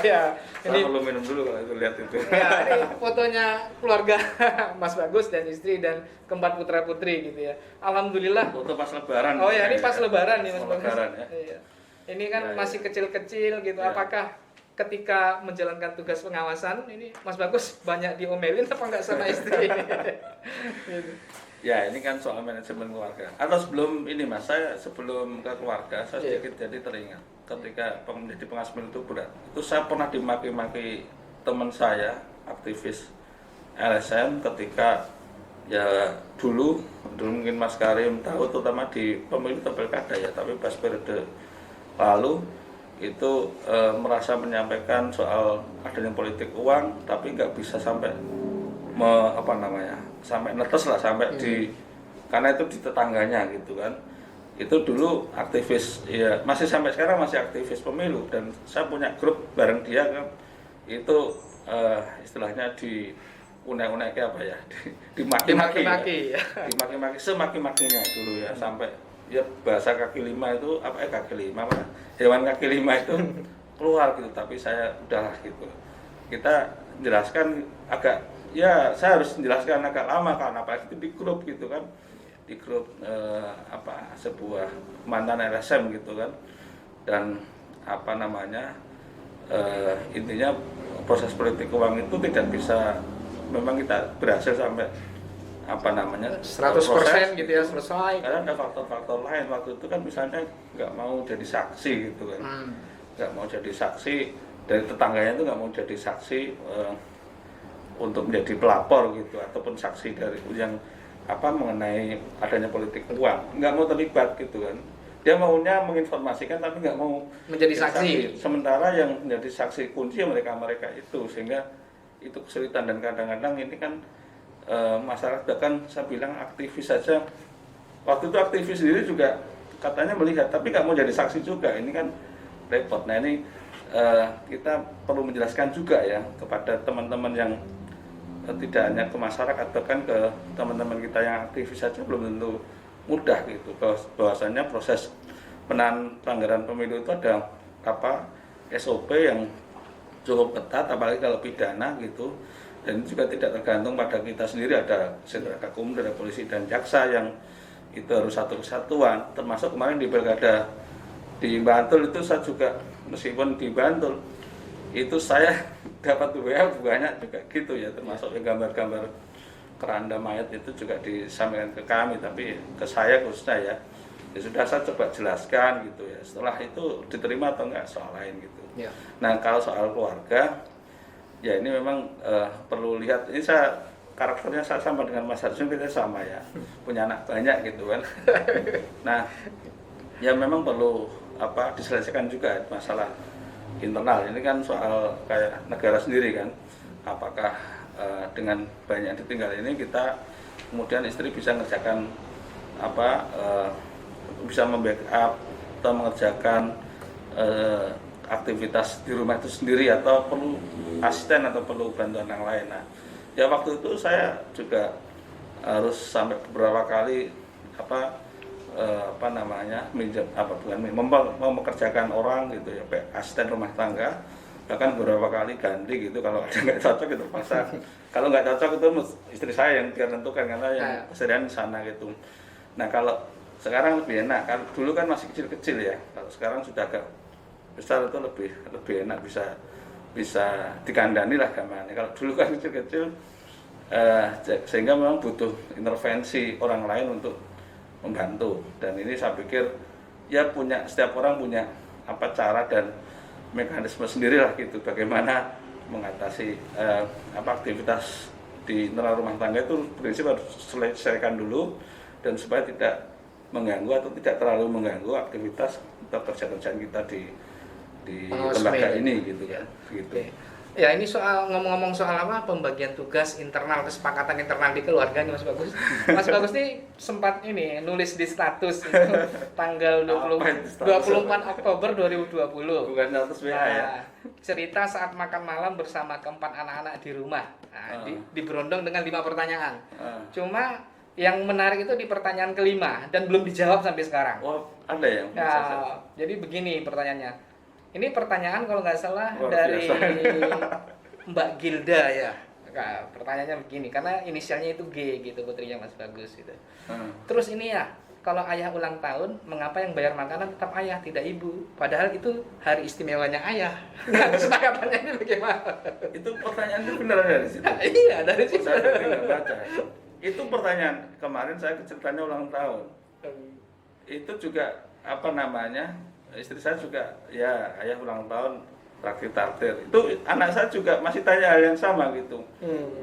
Ya, Saya perlu minum dulu kalau itu lihat itu. ya, ini fotonya keluarga Mas Bagus dan istri dan keempat putra putri gitu ya. Alhamdulillah. Foto pas lebaran. Oh ya, ini pas lebaran nih Mas Pas Bagus. lebaran, ya. Iya. Ini kan Ya, ya. masih kecil-kecil gitu. Ya. Apakah ketika menjalankan tugas pengawasan ini Mas Bagus banyak diomelin apa enggak sama istri? Gitu. Ya, ini kan soal manajemen keluarga. Atau sebelum ini Mas, saya sebelum ke keluarga, saya Iya. sedikit jadi teringat ketika menjadi pengawas pemilu itu berat. Itu saya pernah dimaki-maki teman saya, aktivis LSM ketika ya dulu mungkin Mas Karim tahu, terutama di pemilu pilkada ya, tapi pas periode lalu itu merasa menyampaikan soal adanya politik uang, tapi nggak bisa sampai sampai netes lah, sampai di, karena itu di tetangganya gitu kan. Itu dulu aktivis ya, masih sampai sekarang masih aktivis pemilu, dan saya punya grup bareng dia kan. Itu istilahnya di unek-unek apa ya, dimaki-maki ya. dimaki-maki semaki-makinya dulu ya, sampai ya bahasa kaki lima itu kaki lima apa, hewan kaki lima itu keluar gitu. Tapi saya udahlah gitu, kita jelaskan agak, ya saya harus menjelaskan agak lama karena apa itu di grup gitu kan, di grup sebuah mantan LSM gitu kan. Dan intinya proses politik uang itu tidak bisa, memang kita berhasil sampai 100% proses, gitu ya selesai. karena ada faktor-faktor lain. Waktu itu kan misalnya nggak mau jadi saksi gitu kan, nggak mau jadi saksi, dari tetangganya itu nggak mau jadi saksi untuk menjadi pelapor gitu, ataupun saksi dari yang mengenai adanya politik uang, nggak mau terlibat gitu kan. Dia maunya menginformasikan tapi nggak mau Menjadi saksi. Sementara yang menjadi saksi kunci mereka itu, sehingga itu kesulitan. Dan kadang-kadang ini kan masyarakat, bahkan saya bilang aktivis saja, waktu itu aktivis sendiri juga katanya melihat tapi nggak mau jadi saksi juga. Ini kan repot. Nah ini kita perlu menjelaskan juga ya kepada teman-teman yang tidak hanya ke masyarakat, bahkan ke teman-teman kita yang aktivis saja belum tentu mudah gitu, bahwasannya proses pelanggaran pemilu itu ada SOP yang cukup ketat, apalagi kalau pidana gitu. Dan itu juga tidak tergantung pada kita sendiri, ada penegak hukum, ada polisi dan jaksa yang itu harus satu kesatuan. Termasuk kemarin di pilkada di Bantul itu saya juga, meskipun di Bantul itu saya dapat WA banyak juga gitu ya, termasuk gambar-gambar keranda mayat itu juga disampaikan ke kami, tapi ke saya khususnya ya sudah saya coba jelaskan gitu ya. Setelah itu diterima atau enggak soal lain gitu. Ya. Nah kalau soal keluarga ya ini memang perlu lihat, ini karakternya saya sama dengan Mas Harsun, kita sama ya, punya anak banyak gitu kan. Nah ya memang perlu diselesaikan juga masalah internal. Ini kan soal kayak negara sendiri kan, apakah dengan banyak ditinggal ini kita kemudian istri bisa mengerjakan bisa membackup atau mengerjakan aktivitas di rumah itu sendiri, atau perlu asisten atau perlu bantuan yang lain. Nah ya waktu itu saya juga harus sampai beberapa kali mempekerjakan orang gitu ya, asisten rumah tangga, bahkan beberapa kali ganti gitu kalau ada nggak cocok itu pasang. Kalau nggak cocok itu istri saya yang dia tentukan, karena yang kesediaan di sana gitu. Nah kalau sekarang lebih enak, kan dulu kan masih kecil-kecil ya, kalau sekarang sudah agak besar itu lebih enak, bisa dikandani lah gambarnya. Kalau dulu kan kecil-kecil sehingga memang butuh intervensi orang lain untuk membantu. Dan ini saya pikir ya setiap orang punya cara dan mekanisme sendiri lah gitu, bagaimana mengatasi aktivitas di internal rumah tangga itu. Prinsip harus selesaikan dulu, dan supaya tidak mengganggu atau tidak terlalu mengganggu aktivitas atau kerja-kerjaan kita di lembaga ini gitu kan. Gitu. Okay. Ya ini soal ngomong-ngomong soal pembagian tugas internal, kesepakatan internal di keluarga nih Mas Bagus. Mas Bagus nih sempat nulis di status itu, tanggal 24 Oktober 2020. Bukan status WA ya. Cerita saat makan malam bersama keempat anak-anak di rumah. Nah, diberondong dengan 5 pertanyaan. Cuma yang menarik itu di pertanyaan kelima dan belum dijawab sampai sekarang. Oh, ada yang Ya, jadi begini pertanyaannya. Ini pertanyaan kalau nggak salah Luar dari biasa. Mbak Gilda ya. Nah, pertanyaannya begini, karena inisialnya itu G gitu, putrinya Mas Bagus gitu. Terus ini ya, kalau ayah ulang tahun, mengapa yang bayar makanan tetap ayah, tidak ibu? Padahal itu hari istimewanya ayah. Nah, kesepakatannya ini bagaimana? Itu pertanyaan itu benar dari situ. Iya, dari situ. Saya tadi nggak baca. Itu pertanyaan kemarin saya ceritanya ulang tahun. Itu juga apa namanya? Istri saya juga ya ayah ulang tahun traktir. Itu anak saya juga masih tanya hal yang sama gitu.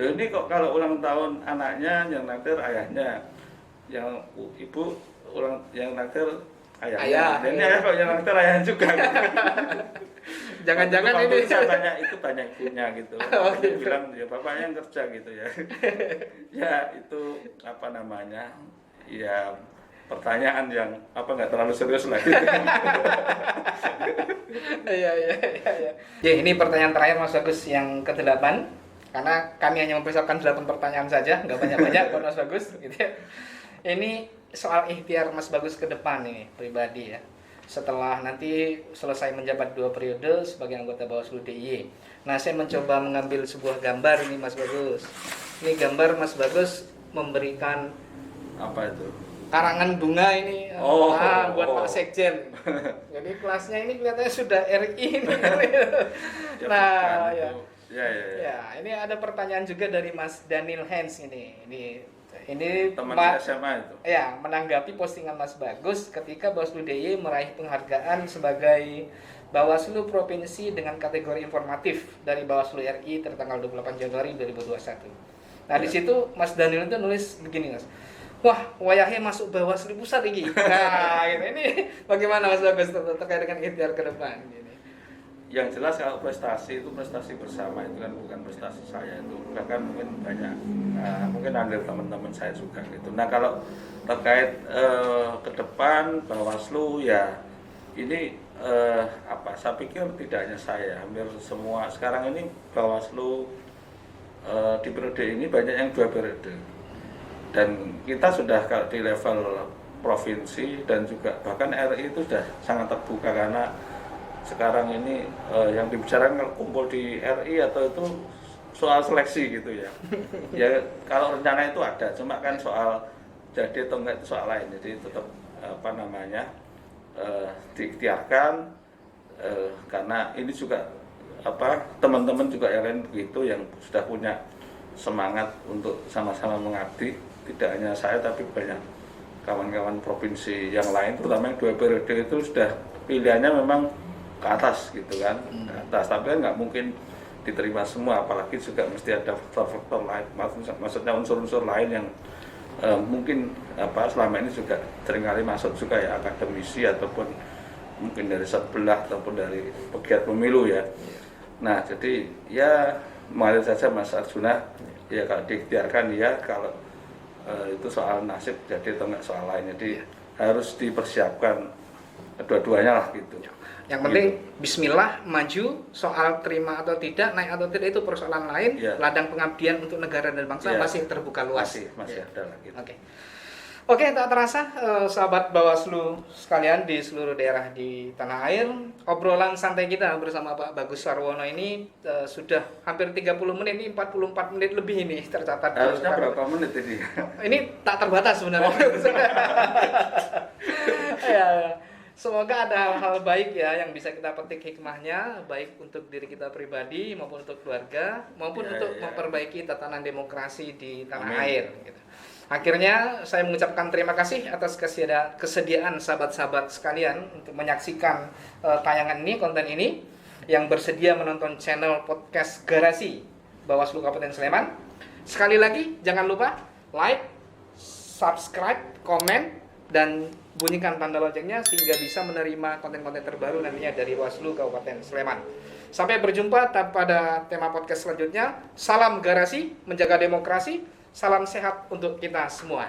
Loh ini kok kalau ulang tahun anaknya yang traktir ayahnya, yang ibu yang traktir ayahnya. Dan ini ayah kok yang traktir ayahnya juga. Gitu. Jangan-jangan waktu ini itu saya tanya ibunya gitu. Oh, Dia gitu. bilang ya bapaknya yang kerja gitu ya. Ya itu apa namanya? Ya pertanyaan yang apa nggak terlalu serius lagi. Iya. Ya, ini pertanyaan terakhir Mas Bagus yang ke-8. Karena kami hanya mempersiapkan 8 pertanyaan saja, nggak banyak-banyak buat Mas Bagus gitu ya. Ini soal ikhtiar Mas Bagus ke depan ini pribadi ya. Setelah nanti selesai menjabat 2 periode sebagai anggota Bawaslu DIY. Nah, saya mencoba mengambil sebuah gambar ini Mas Bagus. Ini gambar Mas Bagus memberikan Apa itu? karangan bunga ini buat Pak Sekjen. Jadi kelasnya ini kelihatannya sudah RI ini. Nah, ya. Ya, ini ada pertanyaan juga dari Mas Daniel Hens ini. Ini Teman SMA itu. Ya, menanggapi postingan Mas Bagus ketika Bawaslu DIY meraih penghargaan sebagai Bawaslu Provinsi dengan kategori informatif dari Bawaslu RI tertanggal 28 Januari 2021. Nah, di situ Mas Daniel itu nulis begini, Mas. Wah, wayahnya masuk Bawaslu pusat ini. Nah, ini bagaimana Mas Bagus terkait dengan ikhtiar ke depan ini? Yang jelas kalau prestasi itu prestasi bersama, itu kan bukan prestasi saya, itu bahkan mungkin banyak mungkin andil teman-teman saya juga gitu. Nah kalau terkait ke depan Bawaslu ya ini saya pikir tidak hanya saya, hampir semua sekarang ini Bawaslu di periode ini banyak yang 2 periode. Dan kita sudah di level provinsi dan juga bahkan RI itu sudah sangat terbuka karena sekarang ini yang dibicarakan kalau kumpul di RI atau itu soal seleksi gitu ya. Ya kalau rencana itu ada, cuma kan soal jadi atau enggak itu soal lain. Jadi tetap diikhtiarkan karena ini juga teman-teman juga yang lain begitu yang sudah punya semangat untuk sama-sama mengabdi. Tidak hanya saya tapi banyak kawan-kawan provinsi yang lain, terutama yang 2 periode itu sudah pilihannya memang ke atas gitu kan, ke atas. Tapi kan nggak mungkin diterima semua, apalagi juga mesti ada faktor-faktor lain, maksudnya unsur-unsur lain yang mungkin selama ini juga seringkali masuk juga ya, akademisi ataupun mungkin dari sebelah ataupun dari pegiat pemilu ya. Nah jadi ya mengalir saja Mas Arjuna, ya kalau diikhtiarkan ya, kalau itu soal nasib jadi atau enggak soal lain, jadi harus dipersiapkan dua-duanya lah gitu. Yang penting bismillah, maju, soal terima atau tidak, naik atau tidak itu persoalan lain. Ladang pengabdian untuk negara dan bangsa masih terbuka luas. Masih ada lah gitu. Oke, tak terasa sahabat Bawaslu sekalian di seluruh daerah di tanah air, obrolan santai kita bersama Pak Bagus Sarwono ini sudah hampir 30 menit, ini 44 menit lebih ini tercatat. Harusnya berapa menit ini? Ini tak terbatas sebenarnya. Ya, semoga ada hal-hal baik ya yang bisa kita petik hikmahnya, baik untuk diri kita pribadi maupun untuk keluarga, maupun untuk memperbaiki tatanan demokrasi di tanah air. Gitu. Akhirnya saya mengucapkan terima kasih atas kesediaan sahabat-sahabat sekalian untuk menyaksikan tayangan ini, konten ini, yang bersedia menonton channel podcast Garasi Bawaslu Kabupaten Sleman. Sekali lagi jangan lupa like, subscribe, komen, dan bunyikan tanda loncengnya sehingga bisa menerima konten-konten terbaru nantinya dari Bawaslu Kabupaten Sleman. Sampai berjumpa pada tema podcast selanjutnya. Salam Garasi, menjaga demokrasi. Salam sehat untuk kita semua.